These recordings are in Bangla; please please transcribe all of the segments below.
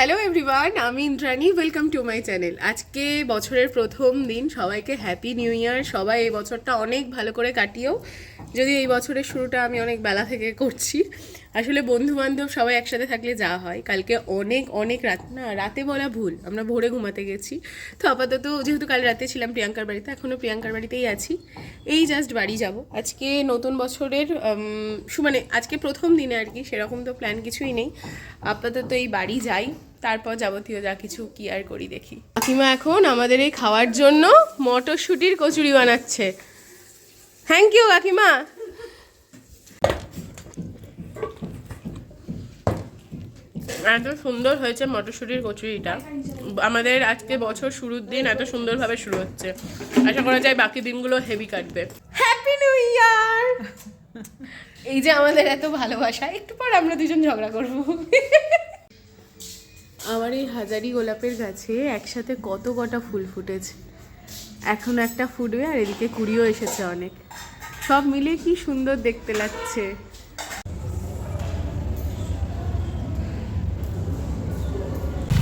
হ্যালো এভরিওয়ান, আমি Indrani. Welcome to my channel. আজকে বছরের প্রথম দিন, সবাইকে হ্যাপি নিউ ইয়ার। সবাই এই বছরটা অনেক ভালো করে কাটিও। যদিও এই বছরের শুরুটা আমি অনেক বেলা থেকে করছি, আসলে বন্ধু বান্ধব সবাই একসাথে থাকলে যা হয়। কালকে অনেক অনেক রাত, না রাতে বলা ভুল, আমরা ভোরে ঘুমাতে গেছি। তো আপাতত যেহেতু কাল রাতে ছিলাম প্রিয়াঙ্কার বাড়িতে, এখনও প্রিয়াঙ্কার বাড়িতেই আছি। এই জাস্ট বাড়ি যাব আজকে নতুন বছরের মানে আজকে প্রথম দিনে আর কি, সেরকম তো প্ল্যান কিছুই নেই। আপাতত এই বাড়ি যাই, তারপর যাবতীয় যা কিছু কি আর করি দেখি। কাকিমা এখন আমাদের এই খাওয়ার জন্য মটরশুঁটির কচুরি বানাচ্ছে। থ্যাংক ইউ কাকিমা। এত সুন্দর হয়েছে মটরশুঁটির কচুরিটা। আমাদের আজকে বছর শুরুর দিন এত সুন্দরভাবে শুরু হচ্ছে, আশা করা যায় বাকি দিনগুলো হেভি কাটবে। Happy new year. এই যে আমাদের এত ভালোবাসা, একটু পর আমরা দুজন ঝগড়া করবো। আমার এই হাজারি গোলাপের গাছে একসাথে কত কটা ফুল ফুটেছে, এখন একটা ফুটবে আর এদিকে কুড়িও এসেছে অনেক। সব মিলে কি সুন্দর দেখতে লাগছে।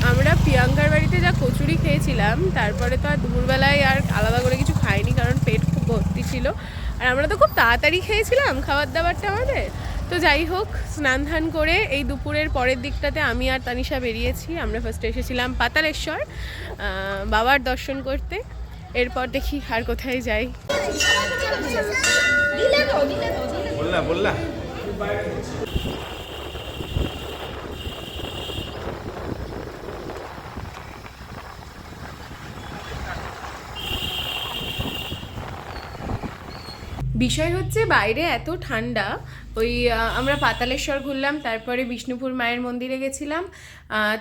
আমরা প্রিয়াঙ্কার বাড়িতে যা কচুরি খেয়েছিলাম, তারপরে তো আর দুপুরবেলায় আর আলাদা করে কিছু খাইনি, কারণ পেট খুব ভর্তি ছিল। আর আমরা তো খুব তাড়াতাড়ি খেয়েছিলাম খাবার দাবারটা আমাদের। তো যাই হোক, স্নান ধান করে এই দুপুরের পরের দিকটাতে আমি আর তানিশা বেরিয়েছি। আমরা ফার্স্টে এসেছিলাম পাতালেশ্বর বাবার দর্শন করতে, এরপর দেখি আর কোথায় যাই। বিষয় হচ্ছে বাইরে এত ঠান্ডা। ওই আমরা পাতালেশ্বর ঘুরলাম, তারপরে বিষ্ণুপুর মায়ের মন্দিরে গেছিলাম,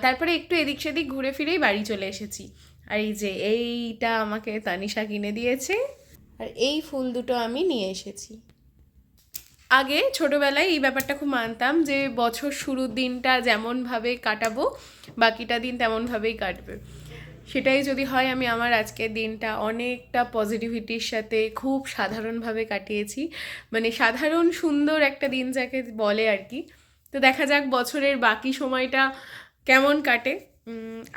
তারপরে একটু এদিক সেদিক ঘুরে ফিরেই বাড়ি চলে এসেছি। আর এই যে এইটা আমাকে তানিশা কিনে দিয়েছে, আর এই ফুল দুটো আমি নিয়ে এসেছি। আগে ছোটোবেলায় এই ব্যাপারটা খুব মানতাম যে বছর শুরুর দিনটা যেমনভাবে কাটাবো, বাকিটা দিন তেমনভাবেই কাটবে। সেটাই যদি হয়, আমি আমার আজকের দিনটা অনেকটা পজিটিভিটির সাথে খুব সাধারণভাবে কাটিয়েছি। মানে সাধারণ সুন্দর একটা দিন যাকে বলে আর কি। তো দেখা যাক বছরের বাকি সময়টা কেমন কাটে।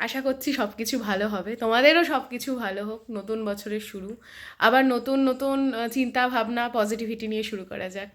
আশা করছি সব কিছু ভালো হবে, তোমাদেরও সব কিছু ভালো হোক। নতুন বছরের শুরু, আবার নতুন নতুন চিন্তা ভাবনা পজিটিভিটি নিয়ে শুরু করা যাক।